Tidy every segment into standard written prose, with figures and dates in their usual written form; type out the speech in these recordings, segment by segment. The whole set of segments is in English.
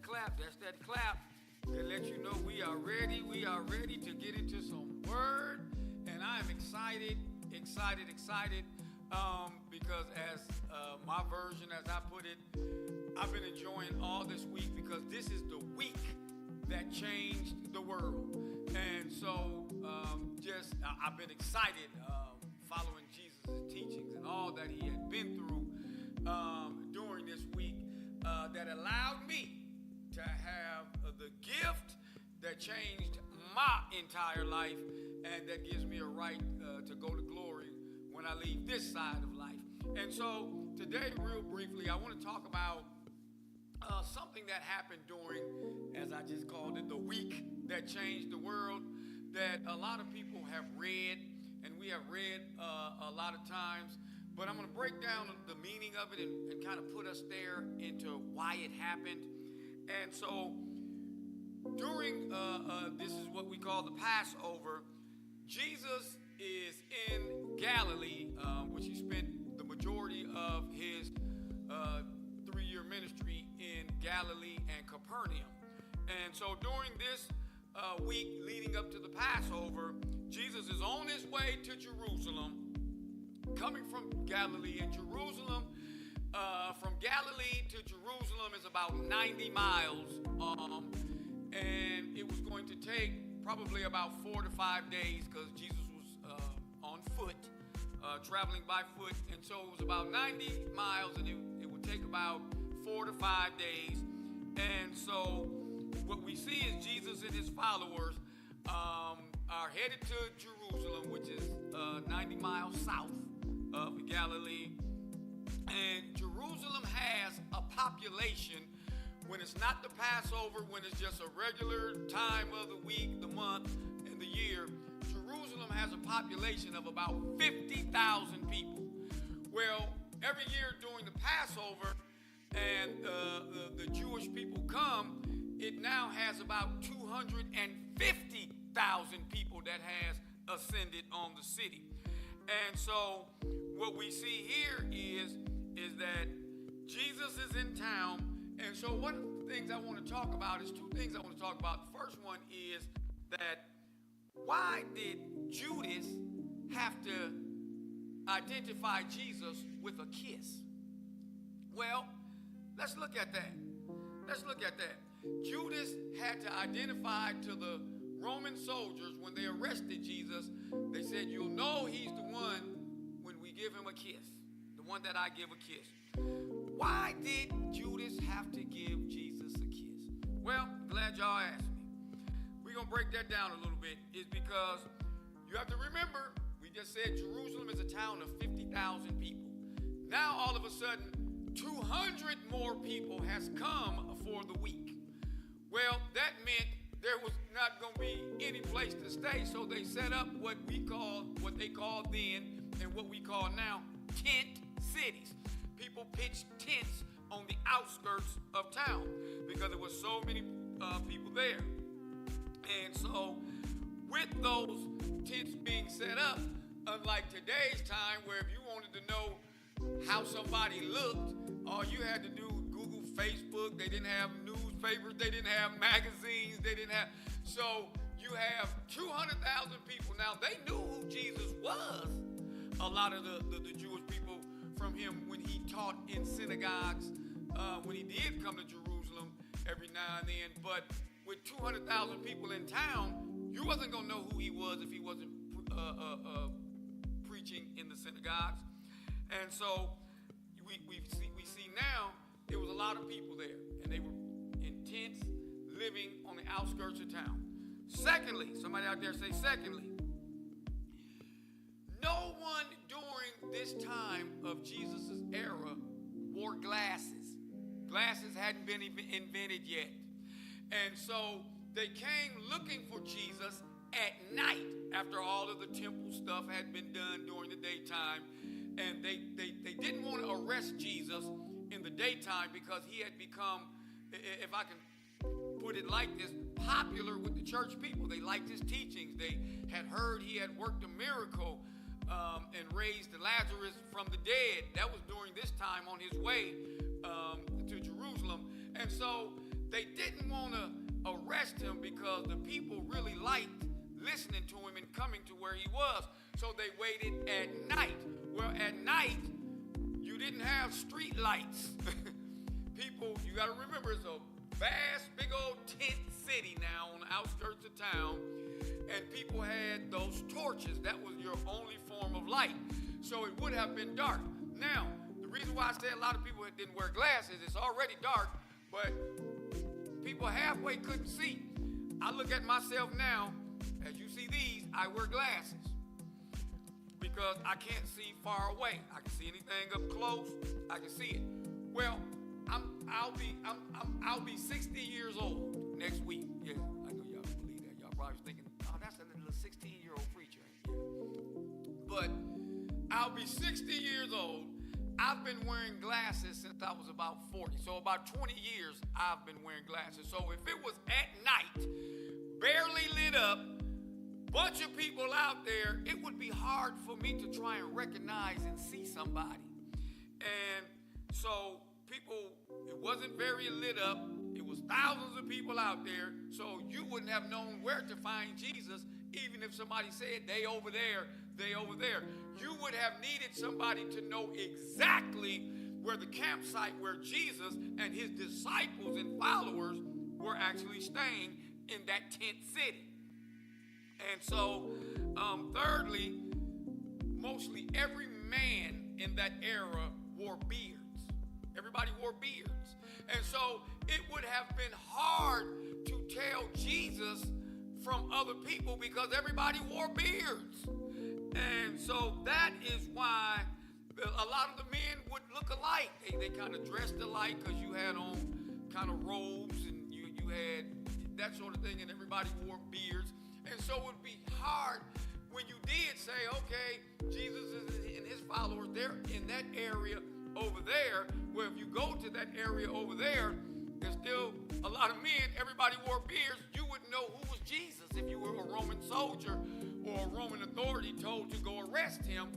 clap. That's that clap. To let you know we are ready. We are ready to get into some word. And I am excited, excited. Because as my version, as I put it, I've been enjoying all this week because this is the week that changed the world. And so I've been excited following Jesus' teachings and all that he had been through during this week that allowed me to have the gift that changed my entire life and that gives me a right to go to glory when I leave this side of life. And so today, real briefly, I want to talk about something that happened during, as I just called it, the week that changed the world, that a lot of people have read, and we have read a lot of times. But I'm going to break down the meaning of it and kind of put us there into why it happened. And so during, this is what we call the Passover, Jesus is in Galilee, which he spent the majority of his 3-year ministry in Galilee and Capernaum. And so during this week leading up to the Passover, Jesus is on his way to Jerusalem, coming from Galilee. And Jerusalem, from Galilee to Jerusalem is about 90 miles. And it was going to take probably about 4 to 5 days because Jesus was on foot, traveling by foot. And so it was about 90 miles and it would take about 4 to 5 days. And so what we see is Jesus and his followers are headed to Jerusalem, which is 90 miles south of Galilee. And Jerusalem has a population, when it's not the Passover, when it's just a regular time of the week, the month, and the year, Jerusalem has a population of about 50,000 people. Well, every year during the Passover and the Jewish people come, it now has about 250,000 people that has ascended on the city. And so what we see here is that Jesus is in town. And so one of the things I want to talk about is 2 things I want to talk about. The first one is that why did Judas have to identify Jesus with a kiss? Well, let's look at that. Judas had to identify to the Roman soldiers when they arrested Jesus. They said, you'll know he's the one when we give him a kiss, the one that I give a kiss. Why did Judas have to give Jesus a kiss? Well, glad y'all asked me. We're going to break that down a little bit. It's because you have to remember, we just said Jerusalem is a town of 50,000 people. Now, all of a sudden, 200 more people has come for the week. Well, that meant there was not going to be any place to stay, so they set up what they called then, and what we call now, tent cities. People pitched tents on the outskirts of town because there were so many people there. And so with those tents being set up, unlike today's time where if you wanted to know how somebody looked, all you had to do was Google Facebook. They didn't have newspapers. They didn't have magazines. So you have 200,000 people. Now, they knew who Jesus was. A lot of the Jewish people from him when he taught in synagogues, when he did come to Jerusalem every now and then. But with 200,000 people in town, you wasn't going to know who he was if he wasn't preaching in the synagogues. And so we see now there was a lot of people there, and they were in tents living on the outskirts of town. Secondly, somebody out there say secondly, no one during this time of Jesus' era wore glasses. Glasses hadn't been even invented yet. And so they came looking for Jesus at night after all of the temple stuff had been done during the daytime. And they didn't want to arrest Jesus in the daytime because he had become, if I can put it like this, popular with the church people. They liked his teachings. They had heard he had worked a miracle and raised Lazarus from the dead. That was during this time on his way to Jerusalem. And so they didn't want to arrest him because the people really liked listening to him and coming to where he was. So they waited at night. Well, at night, you didn't have street lights. People, you got to remember, it's a vast, big old tent city now on the outskirts of town. And people had those torches. That was your only form of light. So it would have been dark. Now, the reason why I say a lot of people didn't wear glasses, it's already dark, but people halfway couldn't see. I look at myself now, as you see these, I wear glasses because I can't see far away. I can see anything up close, I can see it. Well, I'll be 60 years old next week. Yeah, I know y'all don't believe that. Y'all probably thinking, oh, that's a little 16-year-old preacher. Yeah. But I'll be 60 years old. I've been wearing glasses since I was about 40. So about 20 years I've been wearing glasses. So if it was at night, barely lit up, bunch of people out there, it would be hard for me to try and recognize and see somebody. And so people, it wasn't very lit up. It was thousands of people out there. So you wouldn't have known where to find Jesus, even if somebody said, they over there, they over there. You would have needed somebody to know exactly where the campsite where Jesus and his disciples and followers were actually staying in that tent city. And so, thirdly, mostly every man in that era wore beards. Everybody wore beards. And so it would have been hard to tell Jesus from other people because everybody wore beards. And so that is why a lot of the men would look alike. They kind of dressed alike because you had on kind of robes and you had that sort of thing, and everybody wore beards. And so it would be hard when you did say, okay, Jesus and his followers, they're in that area over there. Well, if you go to that area over there, there's still a lot of men, everybody wore beards. You wouldn't know who was Jesus if you were a Roman soldier or a Roman authority told to go arrest him.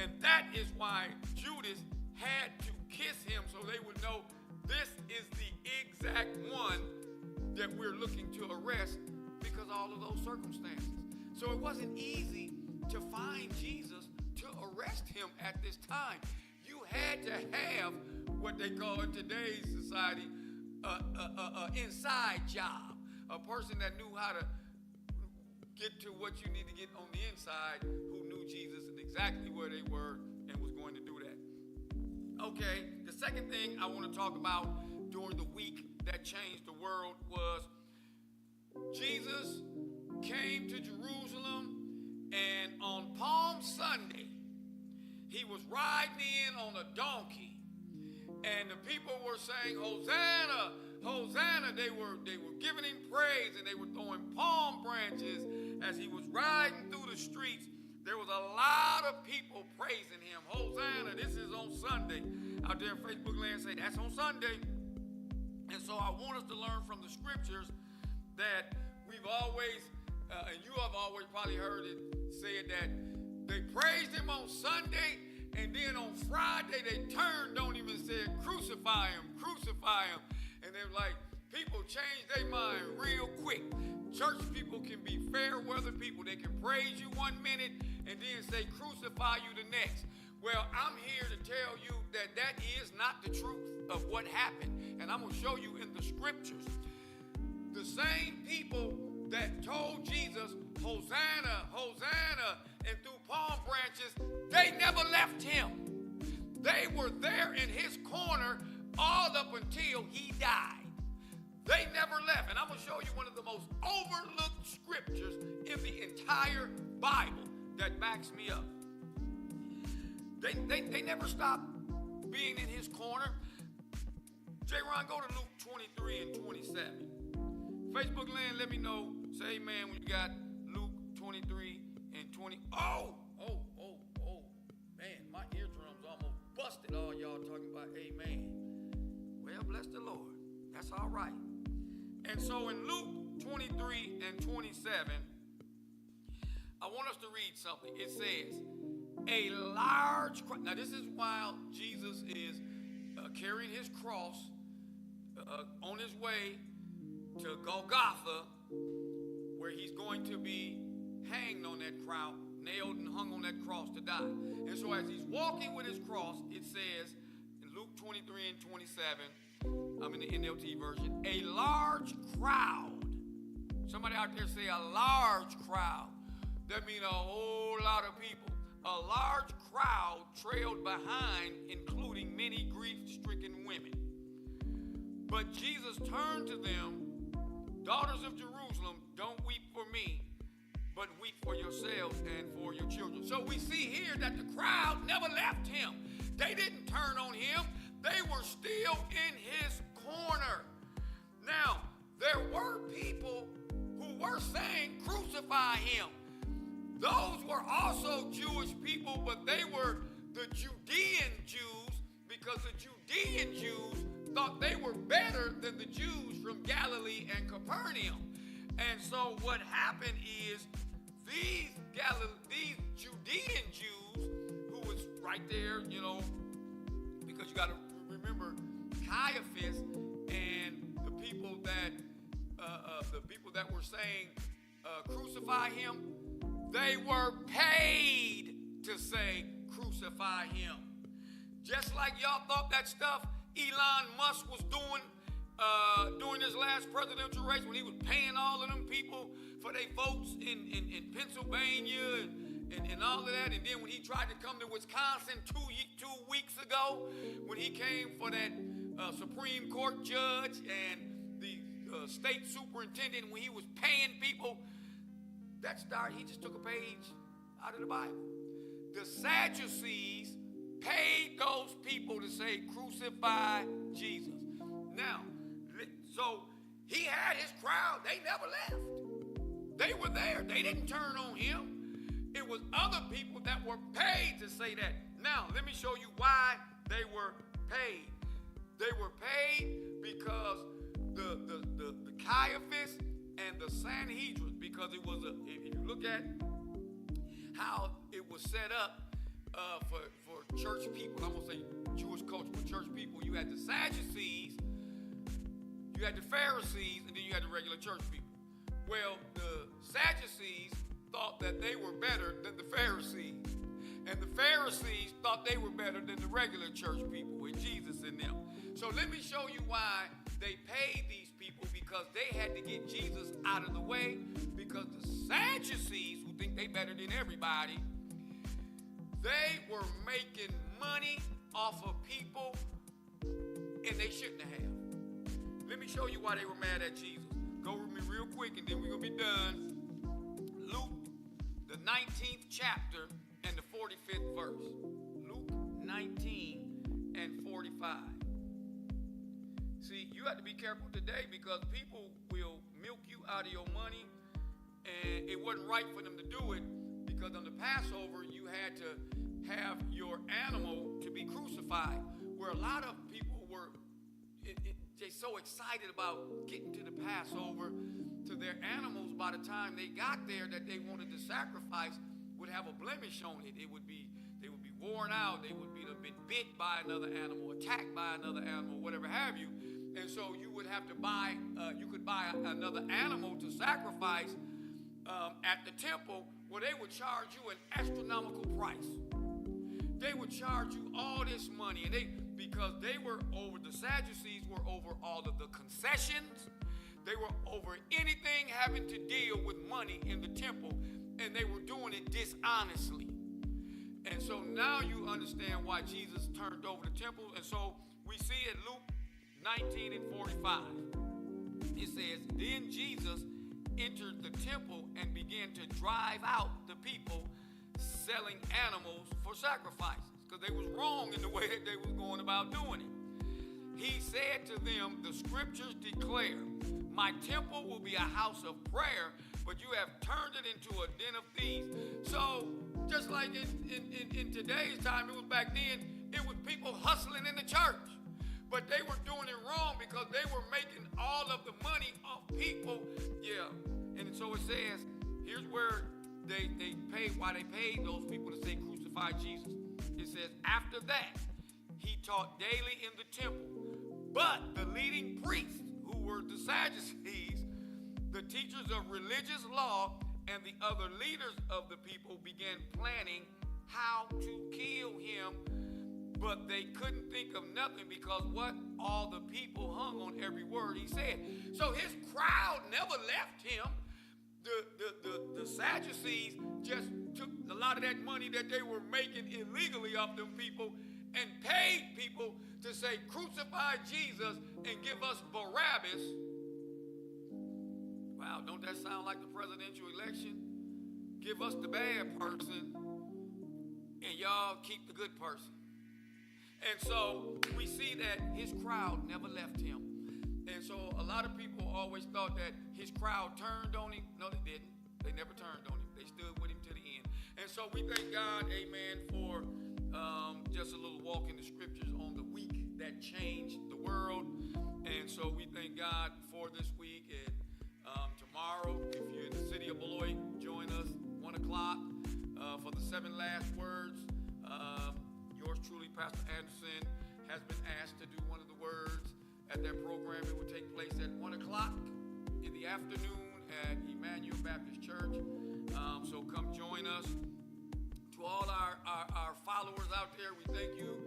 And that is why Judas had to kiss him so they would know this is the exact one that we're looking to arrest because of all of those circumstances. So it wasn't easy to find Jesus to arrest him at this time. You had to have what they call in today's society an inside job, a person that knew how to get to what you need to get on the inside, who knew Jesus and exactly where they were and was going to do that. Okay, the second thing I want to talk about during the week that changed the world was Jesus came to Jerusalem, and on Palm Sunday, he was riding in on a donkey, and the people were saying, Hosanna, Hosanna. They were giving him praise, and they were throwing palm branches as he was riding through the streets. There was a lot of people praising him. Hosanna, this is on Sunday. Out there in Facebook land say, that's on Sunday. And so I want us to learn from the scriptures that we've always, and you have always probably heard it said that they praised him on Sunday, and then on Friday they turned on him and said, crucify him, crucify him. And they're like, people change their mind real quick. Church people can be fair weather people. They can praise you 1 minute and then say crucify you the next. Well, I'm here to tell you that that is not the truth of what happened. And I'm going to show you in the scriptures. The same people that told Jesus, Hosanna, Hosanna, and threw palm branches, they never left him. They were there in his corner all up until he died. They never left. And I'm going to show you one of the most overlooked scriptures in the entire Bible that backs me up. They never stopped being in his corner. J. Ron, go to Luke 23 and 27. Facebook land, let me know. Say amen when you got Luke 23 and 20. Oh, man, my eardrums almost busted. All y'all talking about amen. Well, bless the Lord. That's all right. And so in Luke 23 and 27, I want us to read something. It says, a large crowd. Now, this is while Jesus is carrying his cross on his way to Golgotha, where he's going to be hanged on that cross, nailed and hung on that cross to die. And so as he's walking with his cross, it says in Luke 23 and 27, I'm in the NLT version, a large crowd. Somebody out there say a large crowd. That means a whole lot of people. A large crowd trailed behind, including many grief-stricken women. But Jesus turned to them, daughters of Jerusalem, don't weep for me, but weep for yourselves and for your children. So we see here that the crowd never left him. They didn't turn on him. They were still in his corner. Now, there were people who were saying, crucify him. Those were also Jewish people, but they were the Judean Jews, because the Judean Jews thought they were better than the Jews from Galilee and Capernaum. And so what happened is these Judean Jews, who was right there, because you got to remember Caiaphas and the people that were saying crucify him, they were paid to say crucify him. Just like y'all thought that stuff Elon Musk was doing during his last presidential race, when he was paying all of them people for their votes in Pennsylvania and all of that. And then when he tried to come to Wisconsin two weeks ago, when he came for that Supreme Court judge and the state superintendent, when he was paying people, he just took a page out of the Bible. The Sadducees paid those people to say, crucify Jesus. Now, so he had his crowd. They never left. They were there. They didn't turn on him. It was other people that were paid to say that. Now, let me show you why they were paid. They were paid because the Caiaphas and the Sanhedrin, because it was if you look at how it was set up for church people, I'm going to say Jewish culture, for church people, you had the Sadducees, you had the Pharisees, and then you had the regular church people. Well, the Sadducees thought that they were better than the Pharisees, and the Pharisees thought they were better than the regular church people with Jesus in them. So let me show you why they paid these people, because they had to get Jesus out of the way, because the Sadducees, who think they better than everybody, they were making money off of people, and they shouldn't have. Let me show you why they were mad at Jesus. Go with me real quick, and then we're going to be done. Luke, the 19th chapter, and the 45th verse. Luke 19 and 45. See, you have to be careful today, because people will milk you out of your money, and it wasn't right for them to do it, because on the Passover, you had to have your animal to be crucified, where a lot of people were they're so excited about getting to the Passover to their animals, by the time they got there that they wanted to sacrifice would have a blemish on it. They would be worn out. They would have been bit by another animal, attacked by another animal, whatever have you. And so you would have to buy, you could buy another animal to sacrifice at the temple, where they would charge you an astronomical price. They would charge you all this money, and because they were over, the Sadducees were over all of the concessions. They were over anything having to deal with money in the temple, and they were doing it dishonestly. And so now you understand why Jesus turned over the temple. And so we see in Luke 19 and 45, it says, then Jesus entered the temple and began to drive out the people selling animals for sacrifices, because they was wrong in the way that they was going about doing it. He said to them, the scriptures declare, my temple will be a house of prayer, but you have turned it into a den of thieves. So just like in today's time, it was back then, it was people hustling in the church. But they were doing it wrong, because they were making all of the money off people. Yeah. And so it says, here's where they paid, why they paid those people to say crucify Jesus. It says, after that, he taught daily in the temple. But the leading priests, who were the Sadducees, the teachers of religious law, and the other leaders of the people began planning how to kill him, but they couldn't think of nothing because what all the people hung on every word he said. So his crowd never left him. The Sadducees just took a lot of that money that they were making illegally off them people and paid people to say, crucify Jesus and give us Barabbas. Wow, don't that sound like the presidential election? Give us the bad person and y'all keep the good person. And so we see that his crowd never left him. And so a lot of people always thought that his crowd turned on him. No, they didn't. They never turned on him. They stood with him to the end. And so we thank God, amen, for just a little walk in the scriptures on the week that changed the world. And so we thank God for this week. And tomorrow, if you're in the city of Beloit, join us 1 o'clock for the 7 last words. Yours truly, Pastor Anderson, has been asked to do one of the words at that program. It will take place at 1 o'clock in the afternoon at Emmanuel Baptist Church. So come join us. To all our followers out there, we thank you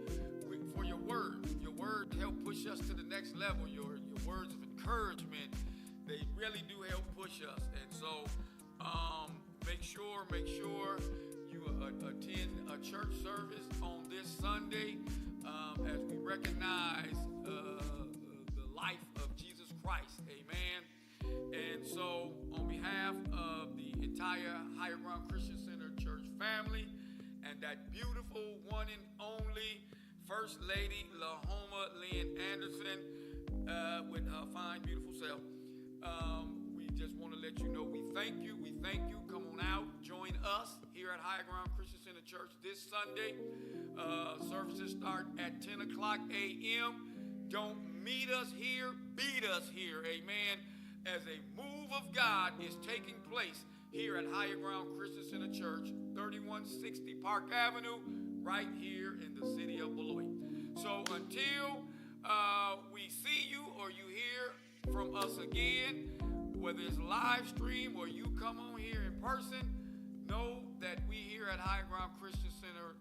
for your words. Your words help push us to the next level. Your words of encouragement, they really do help push us. And so make sure you attend a church service on this Sunday as we recognize the life of Jesus Christ. Amen. And so on behalf of the entire Higher Ground Christian Center church family and that beautiful one and only First Lady Lahoma Lynn Anderson with her fine, beautiful self, we just want to let you know we thank you. We thank you. Come on out. Join us here at Higher Ground Christian Center Church this Sunday. Services start at 10 o'clock a.m. Don't meet us here. Beat us here. Amen. As a move of God is taking place here at Higher Ground Christian Center Church, 3160 Park Avenue, right here in the city of Beloit. So until we see you or you hear from us again, whether it's live stream or you come on here in person, know that we here at Higher Ground Christian Center